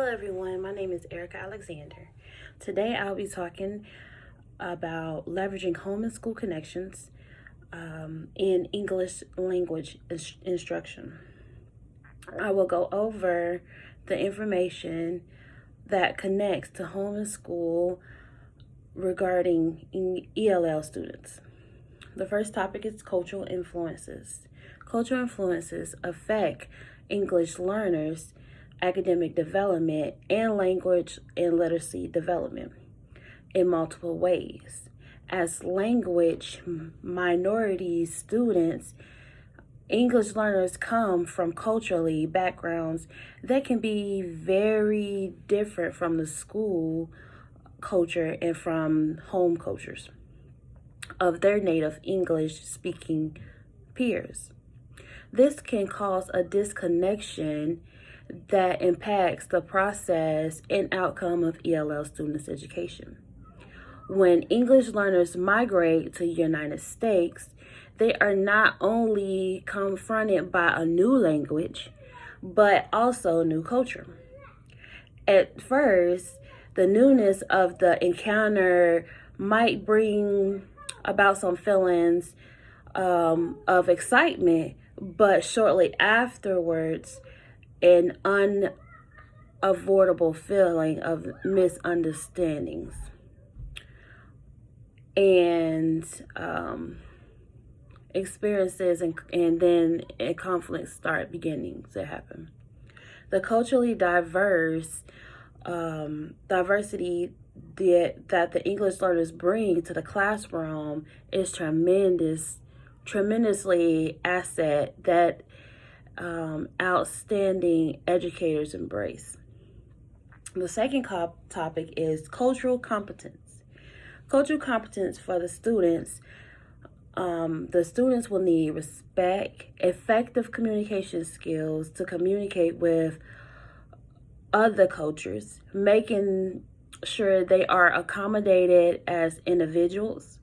everyone, my name is Erica Alexander. Today I'll be talking about leveraging home and school connections in English language instruction. I will go over the information that connects to home and school regarding ELL students. The first topic is cultural influences. Cultural influences affect English learners' academic development and language and literacy development in multiple ways. As language minority students, English learners come from culturally backgrounds that can be very different from the school culture and from home cultures of their native English speaking peers. This can cause a disconnection that impacts the process and outcome of ELL students' education. When English learners migrate to the United States, they are not only confronted by a new language, but also new culture. At first, the newness of the encounter might bring about some feelings of excitement, but shortly afterwards, an unavoidable feeling of misunderstandings and experiences, and then conflicts start beginning to happen. The culturally diversity that the English learners bring to the classroom is tremendously asset that outstanding educators embrace. The second topic is cultural competence. Cultural competence for the students. The students will need respect, effective communication skills to communicate with other cultures, making sure they are accommodated as individuals,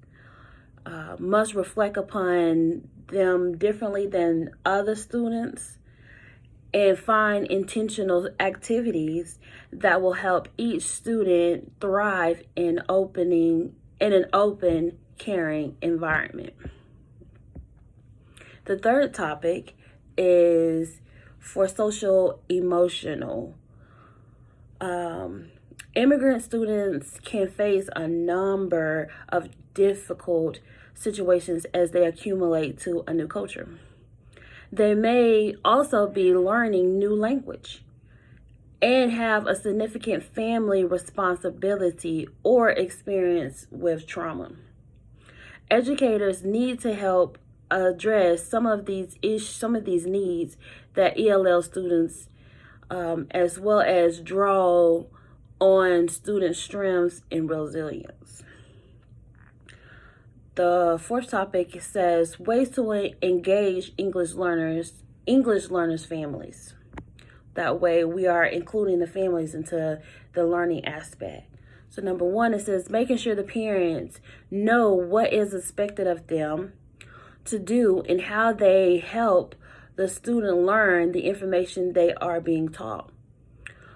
must reflect upon them differently than other students, and find intentional activities that will help each student thrive in an open, caring environment. The third topic is for social emotional. Immigrant students can face a number of difficult situations as they accumulate to a new culture. They may also be learning new language and have a significant family responsibility or experience with trauma. Educators need to help address some of these needs that ELL students, as well as draw on student strengths and resilience. The fourth topic says ways to engage English learners' families. That way we are including the families into the learning aspect. So number one, it says making sure the parents know what is expected of them to do and how they help the student learn the information they are being taught.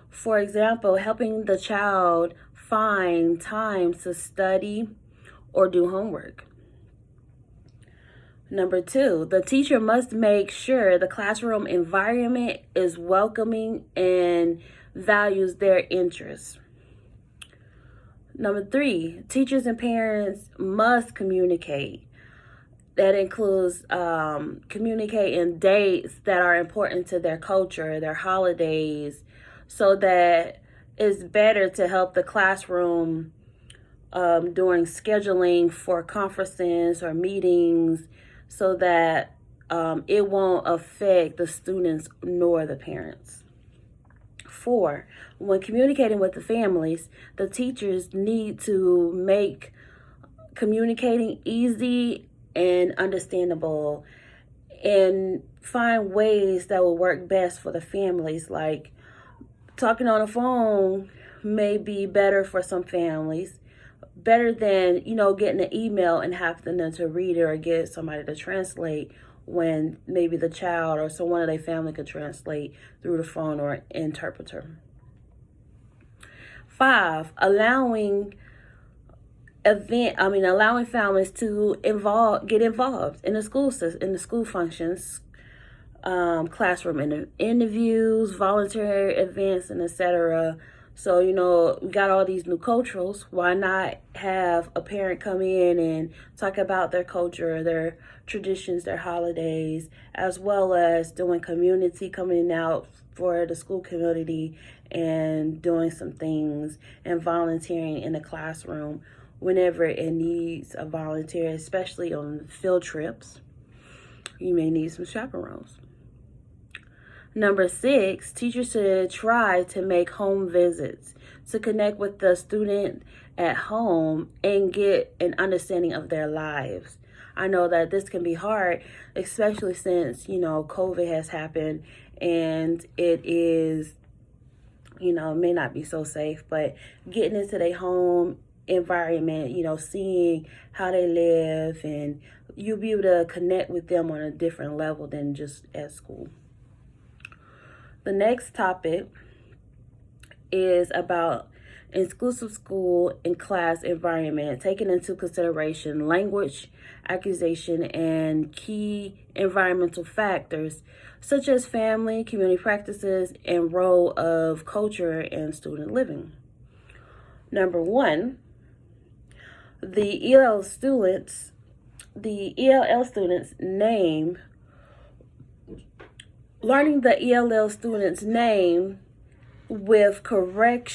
For example, helping the child find time to study or do homework. Number two, the teacher must make sure the classroom environment is welcoming and values their interests. Number three, teachers and parents must communicate. That includes communicating dates that are important to their culture, their holidays, so that it's better to help the classroom during scheduling for conferences or meetings, so that it won't affect the students nor the parents. 4, when communicating with the families, the teachers need to make communicating easy and understandable and find ways that will work best for the families. Like talking on the phone may be better for some families, better than, getting an email and having them to read it or get somebody to translate, when maybe the child or someone of their family could translate through the phone or interpreter. 5, allowing families to get involved in the school system, in the school functions, classroom interviews, voluntary events, and etc. So, we got all these new culturals. Why not have a parent come in and talk about their culture, their traditions, their holidays, as well as doing community, coming out for the school community and doing some things and volunteering in the classroom whenever it needs a volunteer, especially on field trips. You may need some chaperones. Number 6, teachers should try to make home visits to connect with the student at home and get an understanding of their lives. I know that this can be hard, especially since, COVID has happened and it is, may not be so safe, but getting into their home environment, seeing how they live, and you'll be able to connect with them on a different level than just at school. The next topic is about inclusive school and class environment, taking into consideration language, accusation, and key environmental factors such as family, community practices, and role of culture and student living. Number 1, the ELL students name. Learning the ELL student's name with correct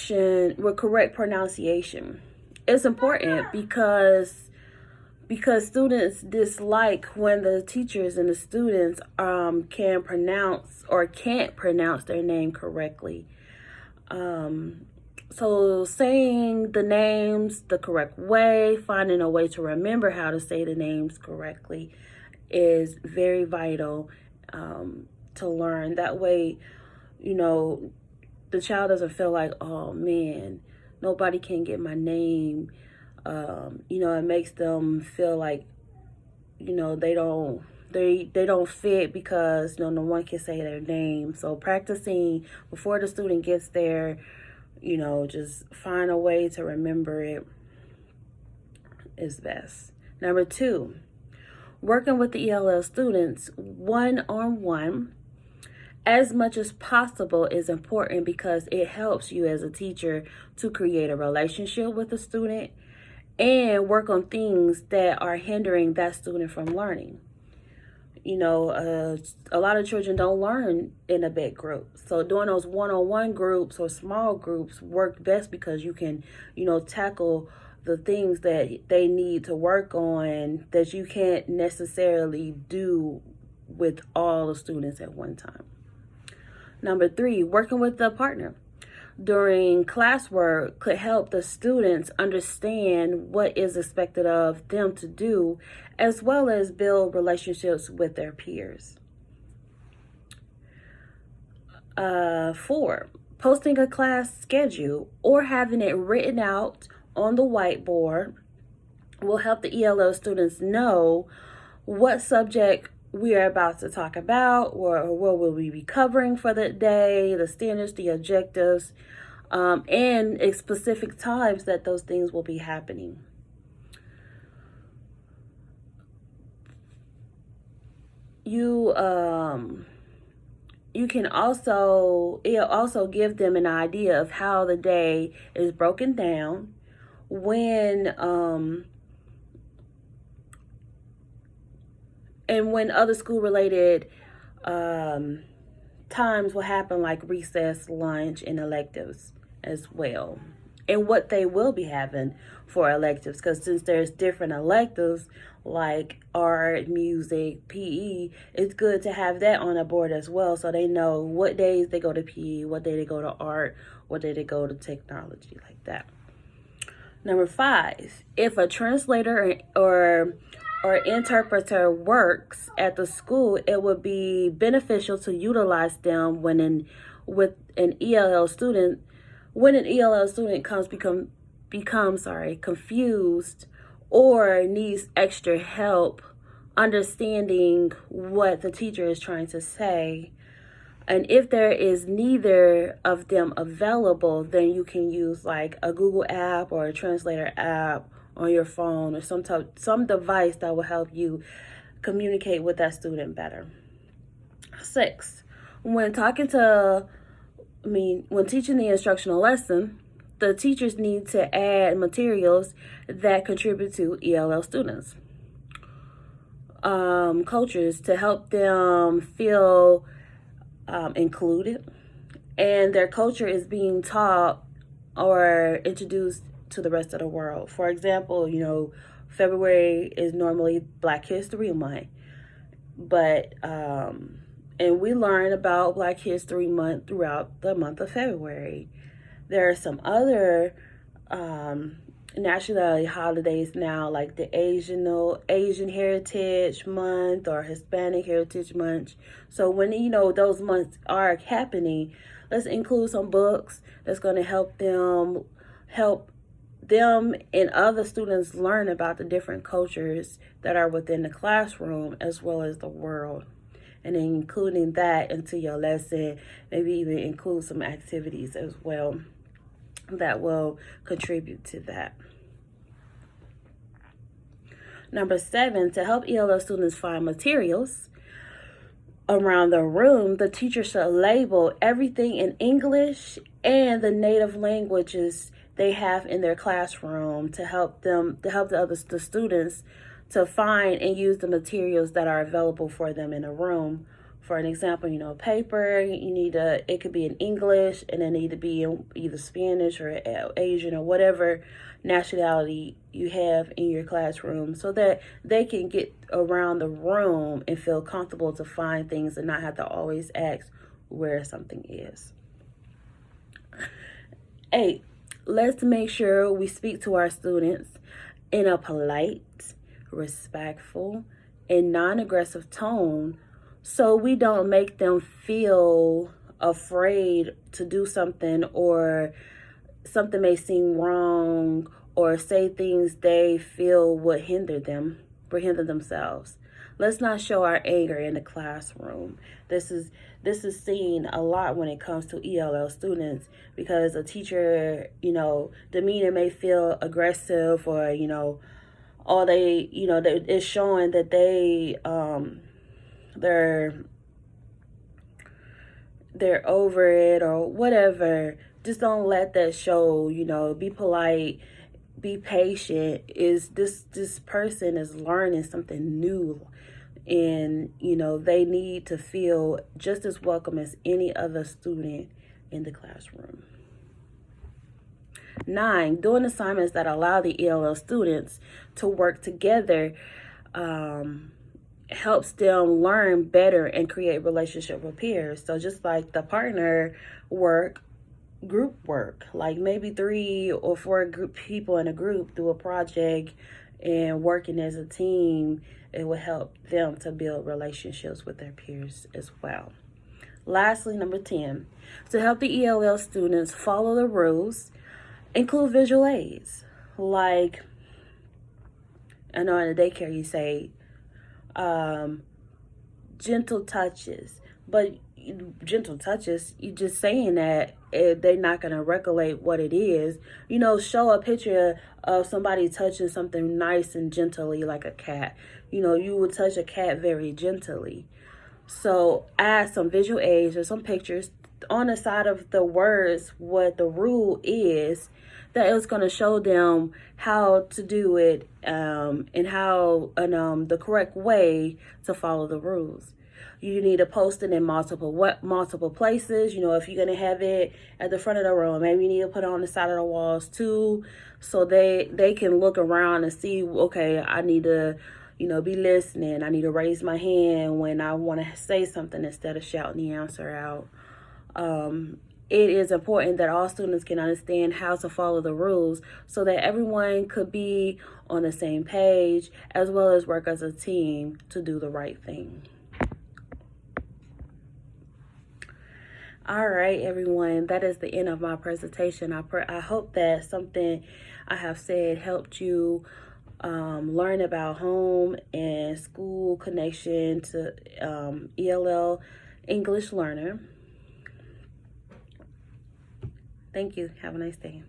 pronunciation. It's important because students dislike when the teachers and the students can pronounce or can't pronounce their name correctly. So saying the names the correct way, finding a way to remember how to say the names correctly is very vital to learn. That way, the child doesn't feel like, oh man, nobody can get my name. It makes them feel like, they don't fit because no one can say their name. So practicing before the student gets there, just find a way to remember it is best. Number 2, working with the ELL students one-on-one as much as possible is important because it helps you as a teacher to create a relationship with the student and work on things that are hindering that student from learning. A lot of children don't learn in a big group. So doing those one-on-one groups or small groups work best because you can, tackle the things that they need to work on that you can't necessarily do with all the students at one time. Number 3, working with a partner during classwork could help the students understand what is expected of them to do, as well as build relationships with their peers. 4, posting a class schedule or having it written out on the whiteboard will help the ELL students know what subject we are about to talk about, or what will we be covering for the day, the standards, the objectives, and specific times that those things will be happening. You can it'll also give them an idea of how the day is broken down, when and when other school-related times will happen, like recess, lunch, and electives as well. And what they will be having for electives, because since there's different electives like art, music, PE, it's good to have that on a board as well so they know what days they go to PE, what day they go to art, what day they go to technology, like that. Number 5, if a translator or interpreter works at the school, it would be beneficial to utilize them when an ELL student becomes confused or needs extra help understanding what the teacher is trying to say. And if there is neither of them available, then you can use like a Google app or a translator app on your phone, or some device that will help you communicate with that student better. 6, when when teaching the instructional lesson, the teachers need to add materials that contribute to ELL students. Cultures to help them feel included, and their culture is being taught or introduced to the rest of the world. For example, February is normally Black History Month, but and we learn about Black History Month throughout the month of February. There are some other nationality holidays now, like the Asian Heritage Month or Hispanic Heritage Month. So when those months are happening, let's include some books that's going to help them and other students learn about the different cultures that are within the classroom as well as the world. And then including that into your lesson, maybe even include some activities as well that will contribute to that. Number 7, to help ELL students find materials around the room, the teacher should label everything in English and the native languages they have in their classroom to help the students to find and use the materials that are available for them in a room. For an example, paper, it could be in English and it need to be in either Spanish or Asian or whatever nationality you have in your classroom, so that they can get around the room and feel comfortable to find things and not have to always ask where something is. 8, let's make sure we speak to our students in a polite, respectful, and non-aggressive tone, so we don't make them feel afraid to do something, or something may seem wrong, or say things they feel would hinder themselves. Let's not show our anger in the classroom. This is seen a lot when it comes to ELL students, because a teacher, demeanor may feel aggressive, or all they, it's showing that they're over it or whatever. Just don't let that show. Be polite, be patient. This person is learning something new, and they need to feel just as welcome as any other student in the classroom. 9, doing assignments that allow the ELL students to work together helps them learn better and create relationship with peers. So just like the partner work, group work, like maybe 3 or 4 people in a group do a project and working as a team, it will help them to build relationships with their peers as well. Lastly, number 10, to help the ELL students follow the rules, include visual aids. Like, I know in the daycare you say gentle touches, but gentle touches, you just saying that they're not going to recollect what it is. Show a picture of somebody touching something nice and gently, like a cat. You would touch a cat very gently. So add some visual aids or some pictures on the side of the words what the rule is, that it was going to show them how to do it, and the correct way to follow the rules. You need to post it in multiple places. If you're going to have it at the front of the room, maybe you need to put it on the side of the walls too, so they can look around and see, okay, I need to be listening. I need to raise my hand when I want to say something instead of shouting the answer out. It is important that all students can understand how to follow the rules, so that everyone could be on the same page, as well as work as a team to do the right thing. All right, everyone, that is the end of my presentation. I hope that something I have said helped you learn about home and school connection to ELL English learner. Thank you. Have a nice day.